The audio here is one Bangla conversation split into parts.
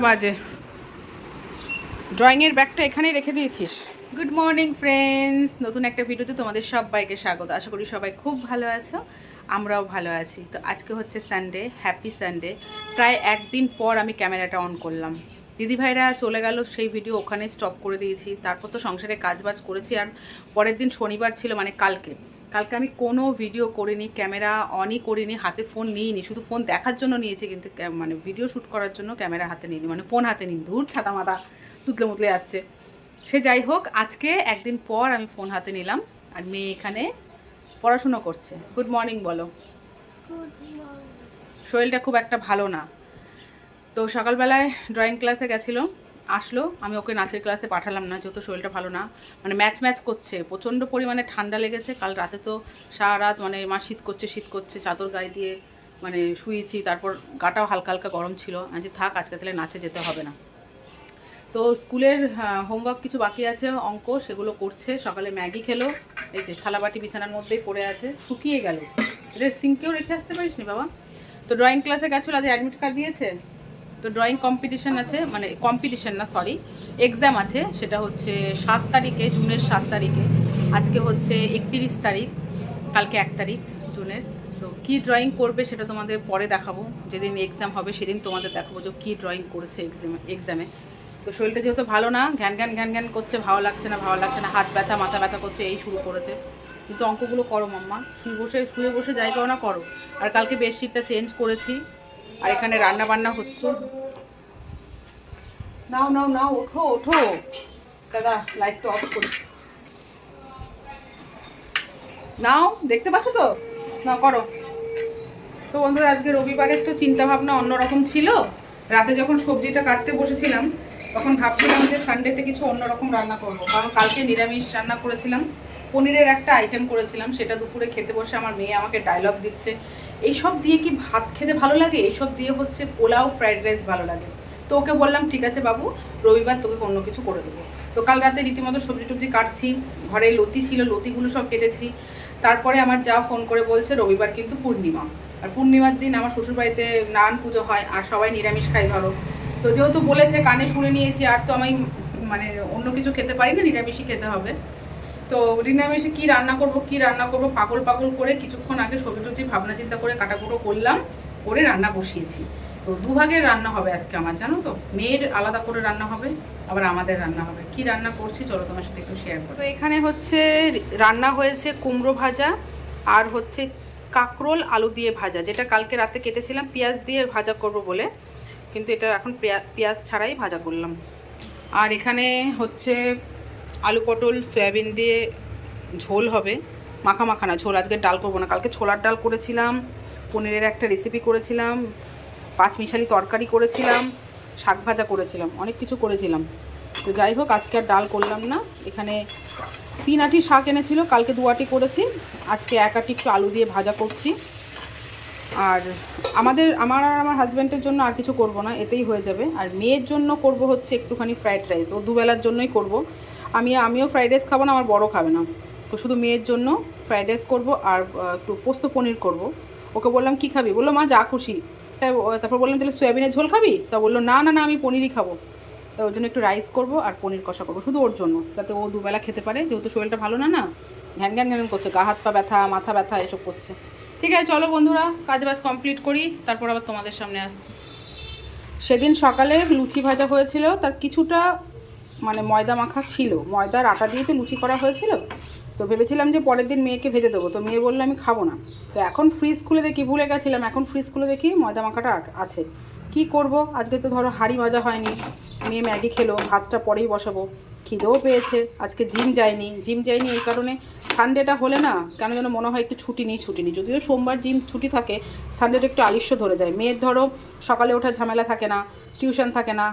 বাজে। ড্রয়িংয়ের ব্যাগটা এখানেই রেখে দিয়েছিস। গুড মর্নিং ফ্রেন্ডস, নতুন একটা ভিডিওতে তোমাদের সবাইকে স্বাগত। আশা করি সবাই খুব ভালো আছো, আমরাও ভালো আছি। তো আজকে হচ্ছে সানডে, হ্যাপি সানডে। প্রায় একদিন পর আমি ক্যামেরাটা অন করলাম। দিদিভাইরা চলে গেল, সেই ভিডিও ওখানে স্টপ করে দিয়েছি। তারপর তো সংসারে কাজবাজ করেছি। আর পরের দিন শনিবার ছিল, মানে কালকে আমি কোনো ভিডিও করিনি, ক্যামেরা অনই করিনি, হাতে ফোন নিইনি। শুধু ফোন দেখার জন্য নিয়েছি, কিন্তু মানে ভিডিও শ্যুট করার জন্য ক্যামেরা হাতে নিইনি, মানে ফোন হাতে নিই। ধূর ছাতা মাথা তুতলে মুতলে যাচ্ছে। সে যাই হোক, আজকে একদিন পর আমি ফোন হাতে নিলাম। আর মেয়ে এখানে পড়াশুনো করছে। গুড মর্নিং বলো। শরীরটা খুব একটা ভালো না, তো সকালবেলায় ড্রয়িং ক্লাসে গেছিলো, আসলো। আমি ওকে নাচের ক্লাসে পাঠালাম না, যেহেতু শরীরটা ভালো না। মানে ম্যাচ করছে, প্রচণ্ড পরিমাণে ঠান্ডা লেগেছে। কাল রাতে তো সারা রাত মানে মা শীত করছে, চাদর গায়ে দিয়ে মানে শুয়েছি। তারপর গাটাও হালকা হালকা গরম ছিল। আমি যে থাক, আজকে তাহলে নাচে যেতে হবে না। তো স্কুলের হোমওয়ার্ক কিছু বাকি আছে, অঙ্ক, সেগুলো করছে। সকালে ম্যাগি খেলো, এই যে থালাবাটি বিছানার মধ্যেই পড়ে আছে, শুকিয়ে গেল। এটা সিঙ্কেও রেখে আসতে পারিস নি বাবা। তো ড্রয়িং ক্লাসে গেছিলো, আজ অ্যাডমিট কার্ড দিয়েছে। তো ড্রয়িং কম্পিটিশান আছে, মানে কম্পিটিশান না সরি, এক্সাম আছে। সেটা হচ্ছে 7 তারিখে, জুনের 7 তারিখে। আজকে হচ্ছে 31 তারিখ, কালকে 1 তারিখ জুনের। তো কী ড্রয়িং করবে সেটা তোমাদের পরে দেখাবো। যেদিন এক্সাম হবে সেদিন তোমাদের দেখাবো যে কী ড্রয়িং করেছে এক্সামে। তো শরীরটা যেহেতু ভালো না, ঘ্যান করছে, ভালো লাগছে না, হাত ব্যথা, মাথা ব্যথা করছে, এই শুরু করেছে। কিন্তু অঙ্কগুলো করো মাম্মা, শুয়ে বসে যাই করো না, করো। আর কালকে বেডশিটটা চেঞ্জ করেছি। আর এখানে রান্না বান্না হচ্ছে। নাও ওঠো দাদা, লাইটটা অফ করি। নাও, দেখতে পাচ্ছ তো, না করো। তো বন্ধুরা, আজকে রবিবারের তো চিন্তা ভাবনা অন্যরকম ছিল। রাতে যখন সবজিটা কাটতে বসেছিলাম, তখন ভাবছিলাম যে সানডেতে কিছু অন্যরকম রান্না করব। কারণ কালকে নিরামিষ রান্না করেছিলাম, পনিরের একটা আইটেম করেছিলাম। সেটা দুপুরে খেতে বসে আমার মেয়ে আমাকে ডায়লগ দিচ্ছে, এইসব দিয়ে কি ভাত খেতে ভালো লাগে? এইসব দিয়ে হচ্ছে পোলাও, ফ্রাইড রাইস ভালো লাগে। তো ওকে বললাম ঠিক আছে বাবু, রবিবার তোকে অন্য কিছু করে দেবো। তো কাল রাতে রীতিমতো সবজি টবজি কাটছি, ঘরে লতি ছিল, লতিগুলো সব কেটেছি। তারপরে আমার যা ফোন করে বলছে রবিবার কিন্তু পূর্ণিমা, আর পূর্ণিমার দিন আমার শ্বশুরবাড়িতে নারায়ণ পুজো হয়, আর সবাই নিরামিষ খায় ধরো। তো যেহেতু বলেছে, কানে শুনে নিয়েছি, আর তো আমি মানে অন্য কিছু খেতে পারি না, নিরামিষই খেতে হবে। তো নিরামিষে কী রান্না করব পাগল করে কিছুক্ষণ আগে সবজি টবজি ভাবনা চিন্তা করে কাটাকুটো করলাম, করে রান্না বসিয়েছি। তো দুভাগের রান্না হবে আজকে আমার, জানো তো। মেয়ের আলাদা করে রান্না হবে, আবার আমাদের রান্না হবে। কি রান্না করছি চলো তোমার সাথে একটু শেয়ার করো। তো এখানে হচ্ছে রান্না হয়েছে কুমড়ো ভাজা, আর হচ্ছে কাঁকরোল আলু দিয়ে ভাজা, যেটা কালকে রাতে কেটেছিলাম পেঁয়াজ দিয়ে ভাজা করব বলে, কিন্তু এটা এখন পেঁয়াজ ছাড়াই ভাজা করলাম। আর এখানে হচ্ছে আলু পটল সয়াবিন দিয়ে ঝোল হবে, মাখা না ঝোল। আজকে ডাল করবো না, কালকে ছোলার ডাল করেছিলাম, পনিরের একটা রেসিপি করেছিলাম, 5 মিশালি তরকারি করেছিলাম, শাক ভাজা করেছিলাম, অনেক কিছু করেছিলাম। তো যাই হোক, আজকে আর ডাল করলাম না। এখানে 3 আঁটি শাক এনেছিল, কালকে 2 আঁটি করেছি, আজকে 1 আঁটি একটু আলু দিয়ে ভাজা করছি। আর আমার হাজব্যান্ডের জন্য আর কিছু করব না, এতেই হয়ে যাবে। আর মেয়ের জন্য করব হচ্ছে একটুখানি ফ্রাইড রাইস, ও দুবেলার জন্যই করব। আমিও ফ্রাইড রাইস খাবো না, আমার বড় খাবে না। তো শুধু মেয়ের জন্য ফ্রাইড রাইস করবো, আর একটু পোস্ত পনির করব। ওকে বললাম কি খাবি, বললো মা যা খুশি। তারপর বললাম তাহলে সয়াবিনের ঝোল খাবি, তা বললো না আমি পনিরই খাবো। তো ওর জন্য একটু রাইস করব আর পনির কষা করবো, শুধু ওর জন্য, যাতে ও দুবেলা খেতে পারে, যেহেতু শরীরটা ভালো না, ঘ্যান করছে, গা হাত পা ব্যথা, মাথা ব্যথা এসব করছে। ঠিক আছে চলো বন্ধুরা, কাজবাজ কমপ্লিট করি, তারপর আবার তোমাদের সামনে আসছি। সেদিন সকালে লুচি ভাজা হয়েছিল, তার কিছুটা মানে ময়দা মাখা ছিল, ময়দার আটা দিয়ে তো লুচি করা হয়েছিল। তো ভেবেছিলাম যে পরের দিন মেয়েকে ভেজে দেবো, তো মেয়ে বললো আমি খাবো না। তো এখন ফ্রিজ খুলে দেখি, ভুলে গেছিলাম, এখন ফ্রিজ খুলে দেখি ময়দা মাখাটা আছে। কি করব, আজকে তো ধরো হাঁড়ি মাজা হয়নি, মেয়ে ম্যাগি খেলো, ভাতটা পরেই বসাবো, খিদেও পেয়েছে। আজকে জিম যাইনি এই কারণে। সানডেটা হলে না কেন যেন মনে হয় একটু ছুটি নেই, যদিও সোমবার জিম ছুটি থাকে, সানডেটা একটু আলস্য ধরে যায়। মেয়ের ধরো সকালে ওঠার ঝামেলা থাকে না, টিউশন থাকে না,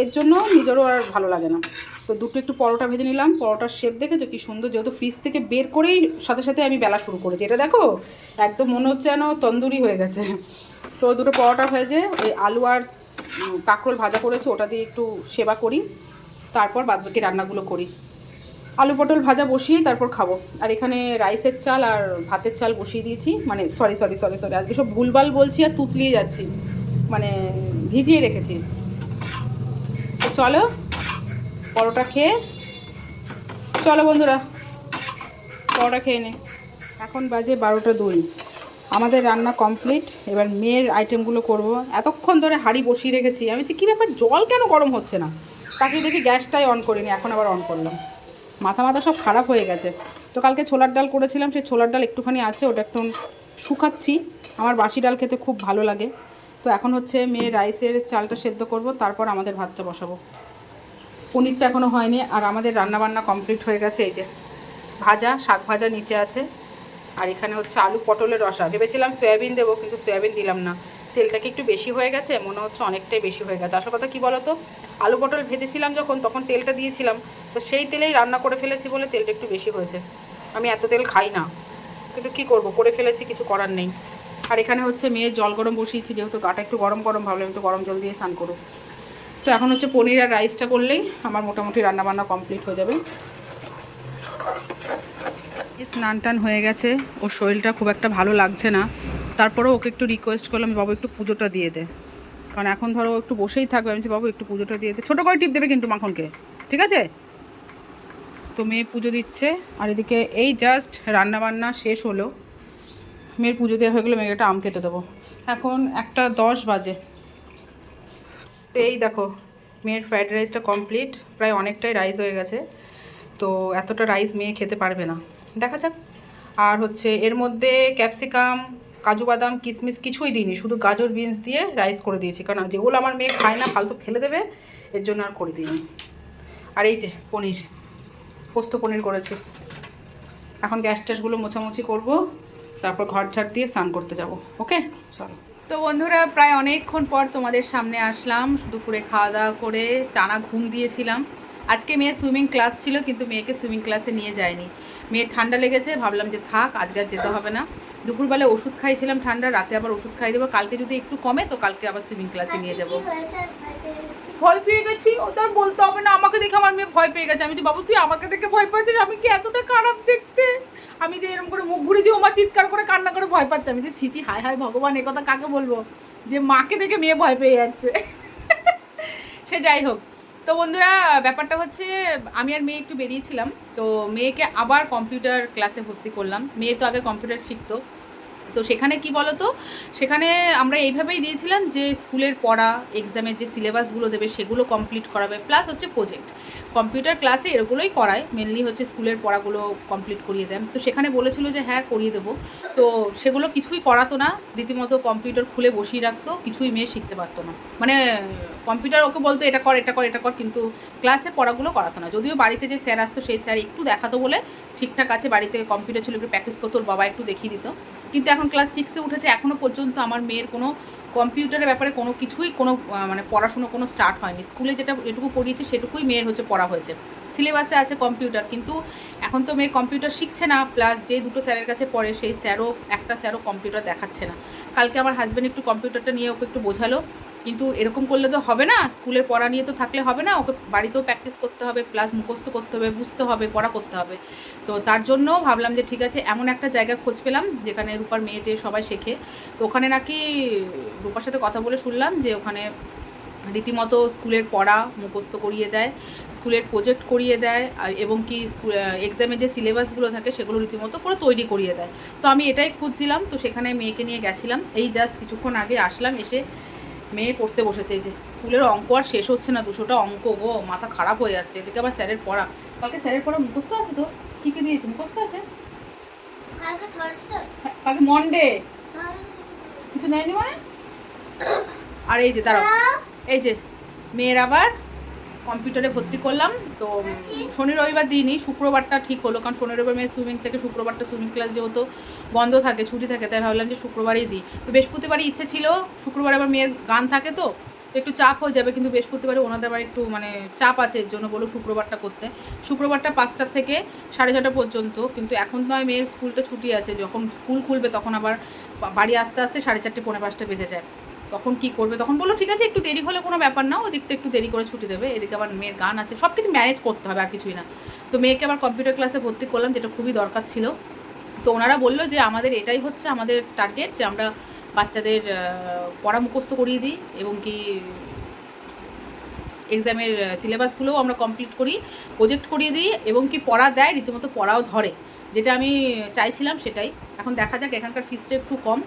এর জন্য নিজেরও আর ভালো লাগে না। তো দুটো একটু পরোটা ভেজে নিলাম, পরোটার শেপ দেখেছো কি সুন্দর, যেহেতু ফ্রিজ থেকে বের করেই সাথে আমি বেলা শুরু করেছি। এটা দেখো একদম মনে হচ্ছে যেন তন্দুরি হয়ে গেছে। তো দুটো পরোটা ভেজে ওই আলু আর কাঁকরোল ভাজা করেছি, ওটা দিয়ে একটু সেবা করি, তারপর বাদবাকি রান্নাগুলো করি। আলু পটল ভাজা বসিয়ে তারপর খাবো। আর এখানে রাইসের চাল আর ভাতের চাল বসিয়ে দিয়েছি, মানে সরি আজকে সব ভুলভাল বলছি আর তুতলিয়ে যাচ্ছি, মানে ভিজিয়ে রেখেছি। চলো পরোটা খেয়ে, চলো বন্ধুরা পরোটা খেয়ে নে। এখন বাজে 12টা 2। আমাদের রান্না কমপ্লিট। এবার মেয়ের আইটেমগুলো করব। এতক্ষণ ধরে হাঁড়ি বসিয়ে রেখেছি, আমি বলছি কী ব্যাপার জল কেন গরম হচ্ছে না, তাকে দেখি গ্যাসটাই অন করিনি, এখন আবার অন করলাম। মাথা সব খারাপ হয়ে গেছে। তো কালকে ছোলার ডাল করেছিলাম, সেই ছোলার ডাল একটুখানি আছে, ওটা একটু শুকাচ্ছি। আমার বাসি ডাল খেতে খুব ভালো লাগে। তো এখন হচ্ছে মেয়ের রাইসের চালটা সেদ্ধ করব, তারপর আমাদের ভাতটা বসাবো। পনিরটা এখনও হয়নি। আর আমাদের রান্নাবান্না কমপ্লিট হয়ে গেছে। এই যে ভাজা, শাক ভাজা নিচে আছে, আর এখানে হচ্ছে আলু পটলের রসা। ভেবেছিলাম সয়াবিন দেবো, কিন্তু সয়াবিন দিলাম না। তেলটা কি একটু বেশি হয়ে গেছে, মনে হচ্ছে অনেকটাই বেশি হয়ে গেছে। আসল কথা কী বলো তো, আলু পটল ভেজেছিলাম যখন, তখন তেলটা দিয়েছিলাম, তো সেই তেলেই রান্না করে ফেলেছি বলে তেলটা একটু বেশি হয়েছে। আমি এত তেল খাই না, কিন্তু কী করবো, করে ফেলেছি, কিছু করার নেই। আর এখানে হচ্ছে মেয়ের জল গরম বসিয়েছি, যেহেতু গাটা একটু গরম গরম, ভাবলাম একটু গরম জল দিয়ে স্নান করো। তো এখন হচ্ছে পনির আর রাইসটা করলেই আমার মোটামুটি রান্নাবান্না কমপ্লিট হয়ে যাবে। স্নান টান হয়ে গেছে, ওর শরীরটা খুব একটা ভালো লাগছে না। তারপরেও ওকে একটু রিকোয়েস্ট করলাম, বাবু একটু পুজোটা দিয়ে দে, কারণ এখন ধরো একটু বসেই থাকবে। আমি বলছি বাবু একটু পুজোটা দিয়ে দে, ছোটো করে টিপ দেবে কিন্তু মাখনকে, ঠিক আছে? তো মেয়ে পুজো দিচ্ছে, আর এদিকে এই জাস্ট রান্নাবান্না শেষ হলো। মেয়ের পুজো দেওয়া হয়ে গেলে মেয়েকে একটা আম কেটে দেবো। এখন 1:10 বাজে। তো এই দেখো মেয়ের ফ্রাইড রাইসটা কমপ্লিট, প্রায় অনেকটাই রাইস হয়ে গেছে। তো এতটা রাইস মেয়ে খেতে পারবে না, দেখা যাক। আর হচ্ছে এর মধ্যে ক্যাপসিকাম, কাজু বাদাম, কিশমিশ কিছুই দিইনি, শুধু গাজর বিনস দিয়ে রাইস করে দিয়েছি, কারণ যেগুলো আমার মেয়ে খায় না, ফালতু ফেলে দেবে, এর জন্য আর করে দিইনি। আর এই যে পনির, পোস্ত পনির করেছি। এখন গ্যাস ট্যাসগুলো মোছামুছি করব, তারপর ঘর ঝাড় দিয়ে স্নান করতে যাব। ওকে চলো। তো বন্ধুরা প্রায় অনেকক্ষণ পর তোমাদের সামনে আসলাম। দুপুরে খাওয়া দাওয়া করে টানা ঘুম দিয়েছিলাম। আজকে মেয়ের সুইমিং ক্লাস ছিল, কিন্তু মেয়েকে সুইমিং ক্লাসে নিয়ে যায়নি। মেয়ের ঠান্ডা লেগেছে, ভাবলাম যে থাক, আজকে আর যেতে হবে না। দুপুরবেলা ওষুধ খাইছিলাম ঠান্ডা, রাতে আবার ওষুধ খাই দেবো। কালকে যদি একটু কমে তো কালকে আবার সুইমিং ক্লাসে নিয়ে যাবো। ভয় পেয়ে গেছি, ও তো আর বলতে হবে না, আমাকে দেখে আমার মেয়ে ভয় পেয়ে গেছে। আমি যে বাবু তুই আমাকে দেখে ভয় পাচ্ছিস, আমি কি এতটা খারাপ দেখতে? আমি যে এরকম করে মুখ ঘুরে দিয়ে ওমা চিৎকার করে কান্না করে ভয় পাচ্ছে। আমি যে ছিচি, হায় হায় ভগবান, এ কথা কাকে বলবো যে মাকে দেখে মেয়ে ভয় পেয়ে যাচ্ছে। সে যাই হোক। তো বন্ধুরা ব্যাপারটা হচ্ছে, আমি আর মেয়ে একটু বেরিয়েছিলাম, তো মেয়েকে আবার কম্পিউটার ক্লাসে ভর্তি করলাম। মেয়ে তো আগে কম্পিউটার শিখতো। তো সেখানে কি বলো তো, সেখানে আমরা এইভাবেই দিয়েছিলাম যে স্কুলের পড়া, এক্সামের যে সিলেবাসগুলো দেবে সেগুলো কমপ্লিট করাবে, প্লাস হচ্ছে প্রজেক্ট। কম্পিউটার ক্লাসে এগুলোই করায়, মেনলি হচ্ছে স্কুলের পড়াগুলো কমপ্লিট করিয়ে দেন। তো সেখানে বলেছিল যে হ্যাঁ করিয়ে দেবো। তো সেগুলো কিছুই করাতো না, রীতিমতো কম্পিউটার খুলে বসিয়ে রাখতো, কিছুই মেয়ে শিখতে পারতো না। মানে কম্পিউটার ওকে বলতো এটা কর এটা কর এটা কর, কিন্তু ক্লাসে পড়াগুলো করাতো না। যদিও বাড়িতে যে স্যার আসতো সেই স্যার একটু দেখাতো বলে ঠিকঠাক আছে, বাড়িতে কম্পিউটার ছিল একটু প্র্যাকটিস করতো, ওর বাবা একটু দেখিয়ে দিত। কিন্তু এখন ক্লাস 6-এ উঠেছে, এখনও পর্যন্ত আমার মেয়ের কোনো কম্পিউটারের ব্যাপারে কোনো কিছুই, কোনো মানে পড়াশুনো কোনো স্টার্ট হয়নি। স্কুলে যেটা এটুকু পড়িয়েছি সেটুকুই মেয়ের হচ্ছে পড়া হয়েছে। সিলেবাসে আছে কম্পিউটার, কিন্তু এখন তো মেয়ে কম্পিউটার শিখছে না, প্লাস যে দুটো স্যারের কাছে পড়ে সেই স্যারও, একটা স্যারও কম্পিউটার দেখাচ্ছে না। কালকে আমার হাজব্যান্ড একটু কম্পিউটারটা নিয়ে ওকে একটু বোঝালো, কিন্তু এরকম করলে তো হবে না, স্কুলের পড়া নিয়ে তো থাকলে হবে না, ওকে বাড়িতেও প্র্যাকটিস করতে হবে, প্লাস মুখস্থ করতে হবে, বুঝতে হবে, পড়া করতে হবে। তো তার জন্য ভাবলাম যে ঠিক আছে, এমন একটা জায়গা খোঁজ পেলাম যেখানে রূপার মেয়েটে সবাই শেখে। তো ওখানে নাকি রূপার সাথে কথা বলে শুনলাম যে ওখানে রীতিমতো স্কুলের পড়া মুখস্থ করিয়ে দেয়, স্কুলের প্রজেক্ট করিয়ে দেয়, এবং কি এক্সামের যে সিলেবাসগুলো থাকে সেগুলো রীতিমতো করে তৈরি করিয়ে দেয়। তো আমি এটাই খুঁজছিলাম, তো সেখানে মেয়েকে নিয়ে গেছিলাম। এই জাস্ট কিছুক্ষণ আগে আসলাম, এসে মেয়ে পড়তে বসেছে। এই যে স্কুলের অঙ্ক আর শেষ হচ্ছে না, 200টা অঙ্ক গো, মাথা খারাপ হয়ে যাচ্ছে। এদিকে আবার স্যারের পড়া, কালকে স্যারের পড়া মুখস্থ আছে। তো কী কী দিয়েছে মুখস্থ আছে? কালকে মন্ডে, কিছু নেয়নি মানে। আর এই যে দাঁড়াও, এই যে মেয়ের আবার কম্পিউটারে ভর্তি করলাম। তো শনি রবিবার দিইনি, শুক্রবারটা ঠিক হলো, কারণ শনি রবিবার মেয়ে সুইমিং থেকে, শুক্রবারটা সুইমিং ক্লাস যেহেতু বন্ধ থাকে, ছুটি থাকে, তাই ভাবলাম যে শুক্রবারই দিই। তো বৃহস্পতিবারই ইচ্ছে ছিল, শুক্রবার আবার মেয়ের গান থাকে, তো একটু চাপ হয়ে যাবে, কিন্তু বৃহস্পতিবারে ওনাদের আবার একটু মানে চাপ আছে, এর জন্য বলো শুক্রবারটা করতে। শুক্রবারটা 5টা থেকে 6:30 পর্যন্ত, কিন্তু এখন নয়, মেয়ের স্কুলটা ছুটি আছে, যখন স্কুল খুলবে তখন আবার বাড়ি আসতে আসতে 4:30 পৌনে 5টা বেজে যায়। তখন কি করবে, তখন বললো ঠিক আছে একটু দেরি হলে কোনো ব্যাপার না, ওদিকটা একটু দেরি করে ছুটি দেবে, এদিকে আবার মেয়ের গান আছে, সব কিছু ম্যানেজ করতে হবে, আর কিছুই না। তো মেয়েকে আবার কম্পিউটার ক্লাসে ভর্তি করলাম, যেটা খুবই দরকার ছিল। তো ওনারা বললো যে আমাদের এটাই হচ্ছে আমাদের টার্গেট, যে আমরা বাচ্চাদের পড়া মুখস্থ করিয়ে দিই, এবং কি এক্সামের সিলেবাসগুলোও আমরা কমপ্লিট করি, প্রজেক্ট করিয়ে দিই এবং কি পড়া দেয়, রীতিমতো পড়াও ধরে, যেটা আমি চাইছিলাম সেটাই। এখন দেখা যাক, এখানকার ফিসটা একটু কম,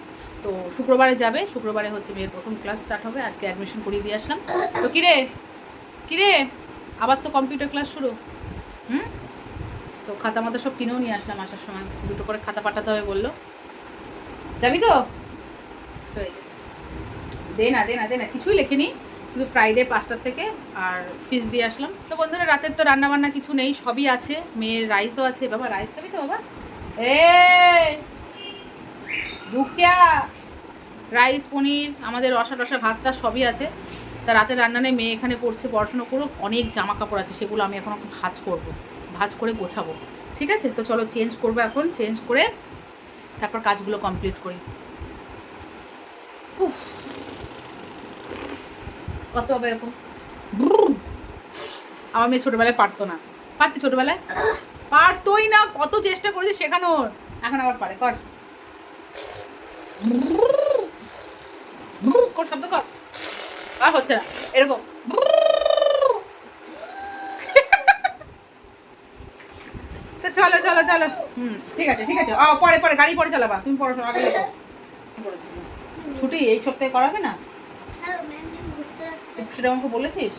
তো শুক্রবারে যাবে, শুক্রবারে হচ্ছে মেয়ের প্রথম ক্লাস স্টার্ট হবে, আজকে অ্যাডমিশন করিয়ে দিয়ে আসলাম। তো কিরে আবার তো কম্পিউটার ক্লাস শুরু। তো খাতা মাতা সব কিনেও নিয়ে আসলাম, আসার সময় 2টো করে খাতা পাঠাতে হবে বললো। যাবি তো? দে না কিছুই লেখিনি, শুধু ফ্রাইডে 5টার থেকে আর ফিস দিয়ে আসলাম। তো বন্ধুরা রাতের তো রান্না বান্না কিছু নেই, সবই আছে, মেয়ের রাইসও আছে। বাবা রাইস খাবি তো বাবা? দুকিয়া রাইস, পনির, আমাদের রসা টসা ভাতটা সবই আছে। তা রাতের রান্না নেই, মেয়ে এখানে পড়ছে, পড়াশুনো করুক। অনেক জামা কাপড় আছে, সেগুলো আমি এখন ভাঁজ করে গোছাবো। ঠিক আছে, তো চলো চেঞ্জ করবো, এখন চেঞ্জ করে তারপর কাজগুলো কমপ্লিট করি। কত হবে এরকম? আমার মেয়ে ছোটোবেলায় পারতো না। ছোটোবেলায় পারতোই না, কত চেষ্টা করেছি শেখানোর, এখন আবার পারে। কর শব্দ কর, আর হচ্ছে না এরকম। চলো চলো চলো, ঠিক আছে পরে গাড়ি পরে চালাবা, তুমি পড়াশোনা আগে লেখো। ছুটি এই সপ্তাহে করাবে না? সেটা আমাকে বলেছিস?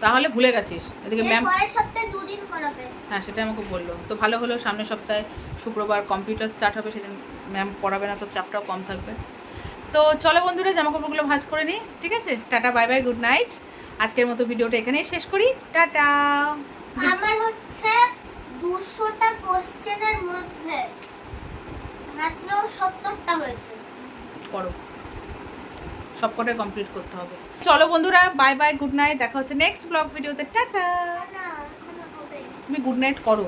তাহলে ভুলে গেছিস। এদিকে ম্যাম পরের সপ্তাহে 2 দিন করাবে। হ্যাঁ সেটা আমাকে বললো, তো ভালো হলো। সামনের সপ্তাহে শুক্রবার কম্পিউটার স্টার্ট হবে, সেদিন ম্যাম পড়াবে না, তো চাপটাও কম থাকবে। তো চলো বন্ধুরা জামাকাপড়গুলো ভাঁজ করে নিই। ঠিক আছে, tata, bye bye, good night. আজকের মতো ভিডিওটা এখানেই শেষ করি, টাটা। আমার হচ্ছে 200টা কোশ্চেনের মধ্যে মাত্র 70টা হয়েছে। করো, সবকটাই কমপ্লিট করতে হবে। চলো বন্ধুরা, বাই বাই, গুড নাইট, দেখা হচ্ছে নেক্সট ব্লগ ভিডিওতে, টাটা। না, এখনো হবে। তুমি গুড নাইট করো।